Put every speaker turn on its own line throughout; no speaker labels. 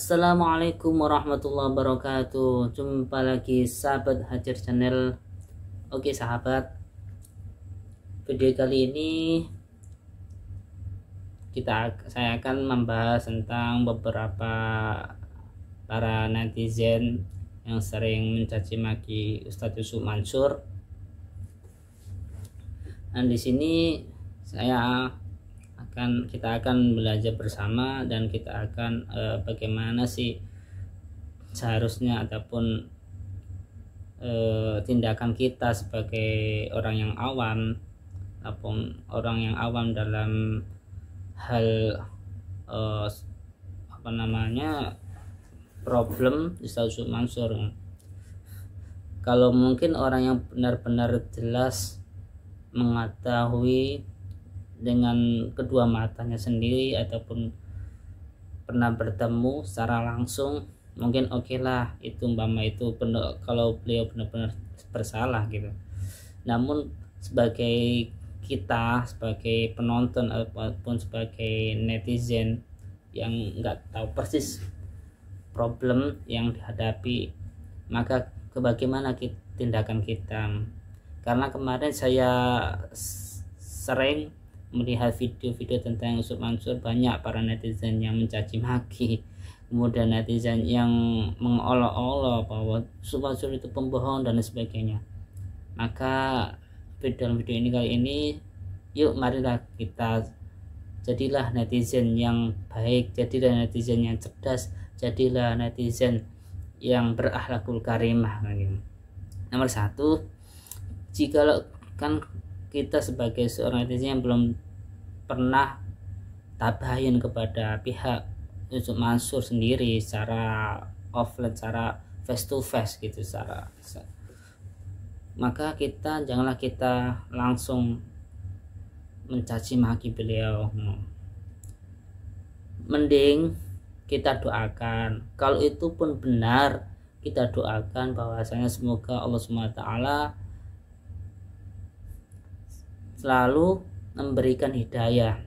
Assalamualaikum warahmatullahi wabarakatuh. Jumpa lagi sahabat Hajar Channel. Oke sahabat, video kali ini saya akan membahas tentang beberapa para netizen yang sering mencaci maki Ustadz Yusuf Mansur. Dan di sini kita akan belajar bersama, dan kita akan bagaimana sih seharusnya ataupun tindakan kita sebagai orang yang awam dalam hal problem Ustadz Yusuf Mansur. Kalau mungkin orang yang benar-benar jelas mengetahui dengan kedua matanya sendiri ataupun pernah bertemu secara langsung, mungkin oke lah, itu umpama itu benar, kalau beliau benar-benar bersalah gitu. Namun sebagai kita, sebagai penonton ataupun sebagai netizen yang nggak tahu persis problem yang dihadapi, maka bagaimana tindakan kita? Karena kemarin saya sering melihat video-video tentang Yusuf Mansur, banyak para netizen yang mencaci maki, kemudian netizen yang mengolok-olok bahwa Yusuf Mansur itu pembohong dan sebagainya. Maka dalam video ini kali ini, yuk marilah kita jadilah netizen yang baik, jadilah netizen yang cerdas, jadilah netizen yang berakhlakul karimah. Nomor satu, jikalau kan kita sebagai seorang netizen yang belum pernah tabayun kepada pihak Yusuf Mansur sendiri secara offline, secara face to face gitu, maka janganlah kita langsung mencaci maki beliau. Mending kita doakan, kalau itu pun benar, kita doakan bahwasanya semoga Allah SWT selalu memberikan hidayah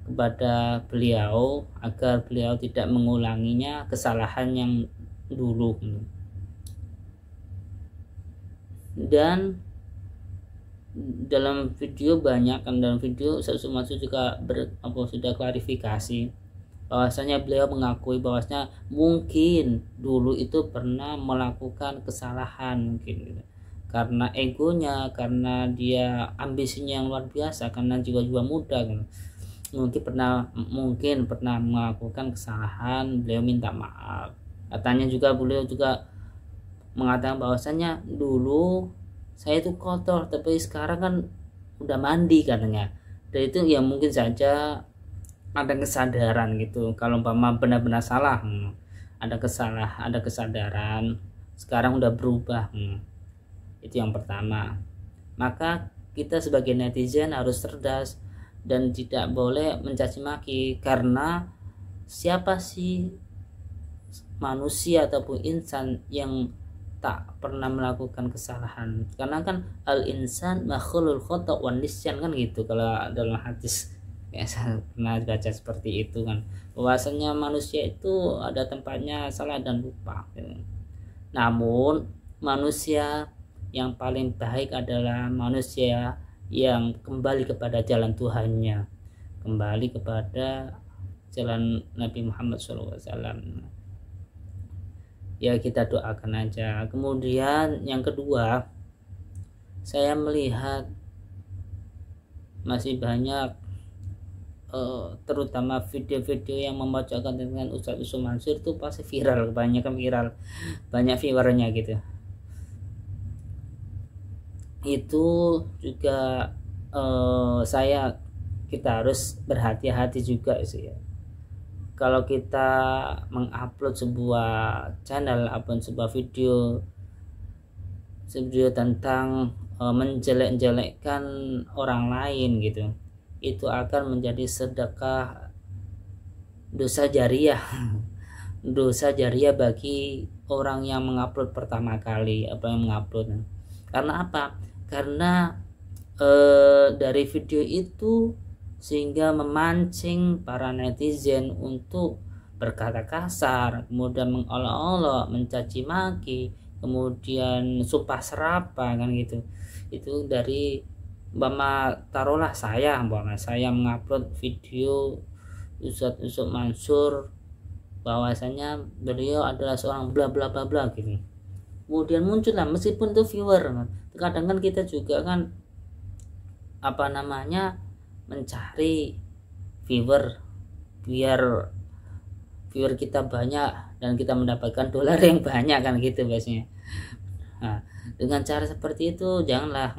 kepada beliau agar beliau tidak mengulanginya kesalahan yang dulu. Dan dalam video dalam video Ustadz Yusuf Mansur juga sudah klarifikasi bahwasanya beliau mengakui bahwasanya mungkin dulu itu pernah melakukan kesalahan, mungkin karena egonya, karena dia ambisinya yang luar biasa, karena juga muda kan. Mungkin pernah melakukan kesalahan, beliau minta maaf. Katanya juga beliau juga mengatakan bahwasanya dulu saya itu kotor, tapi sekarang kan udah mandi katanya. Dan itu ya mungkin saja ada kesadaran gitu, kalau umpama benar-benar salah, ada kesadaran, sekarang udah berubah. Itu yang pertama. Maka kita sebagai netizen harus cerdas dan tidak boleh mencaci maki, karena siapa sih manusia ataupun insan yang tak pernah melakukan kesalahan? Karena kan al insan makhlul khata' wan nisyan kan gitu, kalau dalam hadis ya, saya pernah baca seperti itu kan, bahwasanya manusia itu ada tempatnya salah dan lupa. Namun manusia yang paling baik adalah manusia yang kembali kepada jalan Tuhannya, kembali kepada jalan Nabi Muhammad SAW. Ya kita doakan aja. Kemudian yang kedua, saya melihat masih banyak terutama video-video yang membacakan tentang Ustadz Yusuf Mansur itu pasti viral, banyak viewernya gitu. Itu juga kita harus berhati-hati juga sih ya. Kalau kita mengupload sebuah channel ataupun sebuah video tentang menjelek-jelekkan orang lain gitu, itu akan menjadi sedekah dosa jariah dosa jariah bagi orang yang mengupload pertama kali mengupload. Karena apa? Karena dari video itu sehingga memancing para netizen untuk berkata kasar, kemudian mengolok-olok, mencaci maki, kemudian sumpah serapa kan gitu. Itu dari taruhlah saya mengupload video Ustadz Mansur bahwasanya beliau adalah seorang bla bla bla bla gitu. Kemudian muncul lah, meskipun itu viewer, kadang kan kita juga kan mencari viewer biar viewer kita banyak dan kita mendapatkan dolar yang banyak kan gitu biasanya. Nah, dengan cara seperti itu janganlah.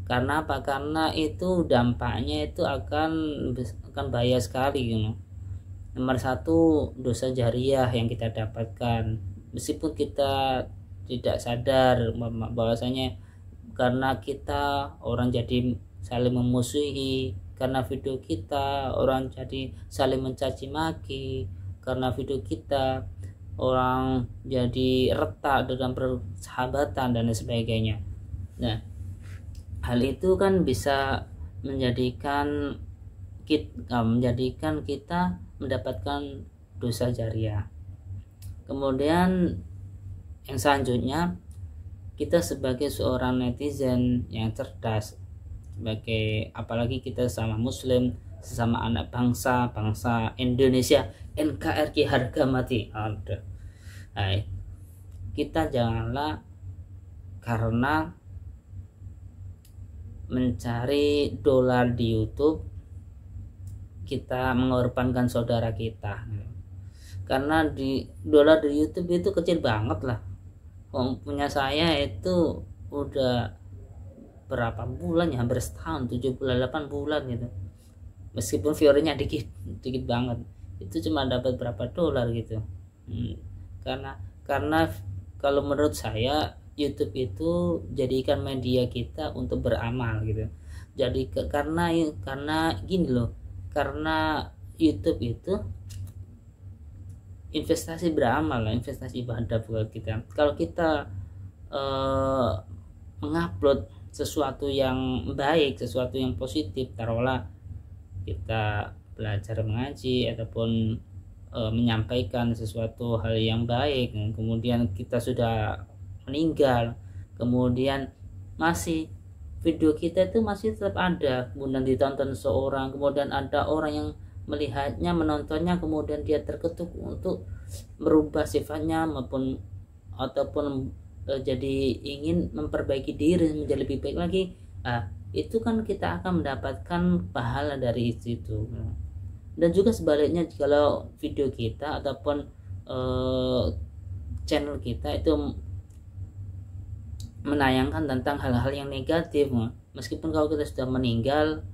Karena apa? Karena itu dampaknya itu akan bahaya sekali Nomor satu, dosa jariah yang kita dapatkan meskipun kita tidak sadar bahwasanya karena kita orang jadi saling memusuhi, karena video kita orang jadi saling mencaci maki, karena video kita orang jadi retak dalam persahabatan dan sebagainya. Nah, hal itu kan bisa menjadikan kita mendapatkan dosa jariah. Kemudian yang selanjutnya, kita sebagai seorang netizen yang cerdas, apalagi kita sama muslim, sesama anak bangsa Indonesia, NKRI harga mati ada. Nah, kita janganlah karena mencari dolar di YouTube kita mengorbankan saudara kita, karena dolar di YouTube itu kecil banget lah. Punya saya itu udah berapa bulan ya, hampir setahun, 7-8 bulan gitu, meskipun viewernya dikit banget, itu cuma dapat berapa dolar gitu. Karena kalau menurut saya YouTube itu jadikan media kita untuk beramal gitu. Jadi karena gini loh, karena YouTube itu investasi beramal lah, investasi ibadah buat kita. Kalau kita mengupload sesuatu yang baik, sesuatu yang positif, taruhlah kita belajar mengaji ataupun menyampaikan sesuatu hal yang baik, kemudian kita sudah meninggal, kemudian masih video kita itu masih tetap ada, kemudian ditonton seorang, kemudian ada orang yang melihatnya, menontonnya, kemudian dia terketuk untuk merubah sifatnya ataupun jadi ingin memperbaiki diri menjadi lebih baik lagi. Itu kan kita akan mendapatkan pahala dari situ. Dan juga sebaliknya, kalau video kita ataupun channel kita itu menayangkan tentang hal-hal yang negatif, meskipun kalau kita sudah meninggal,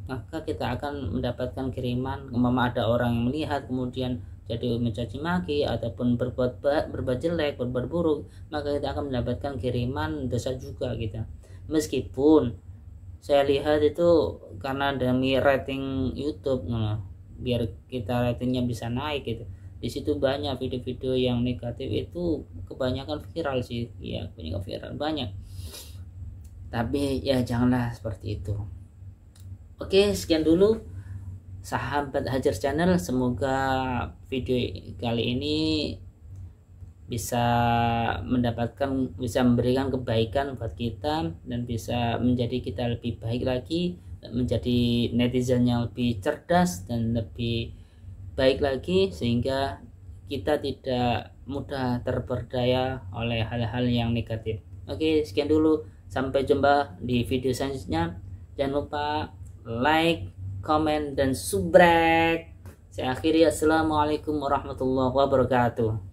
maka kita akan mendapatkan kiriman, ada orang yang melihat kemudian jadi mencaci maki ataupun berbuat jelek, berbuat buruk, maka kita akan mendapatkan kiriman dosa juga gitu. Meskipun saya lihat itu karena demi rating YouTube, biar kita ratingnya bisa naik gitu. Di situ banyak video-video yang negatif itu kebanyakan viral sih, ya kebanyakan viral banyak. Tapi ya janganlah seperti itu. Oke, sekian dulu sahabat Hajar Channel. Semoga video kali ini bisa memberikan kebaikan buat kita dan bisa menjadi kita lebih baik lagi, menjadi netizen yang lebih cerdas dan lebih baik lagi, sehingga kita tidak mudah terperdaya oleh hal-hal yang negatif. Oke, sekian dulu, sampai jumpa di video selanjutnya. Jangan lupa like, comment, dan subscribe. Saya akhiri, assalamualaikum warahmatullahi wabarakatuh.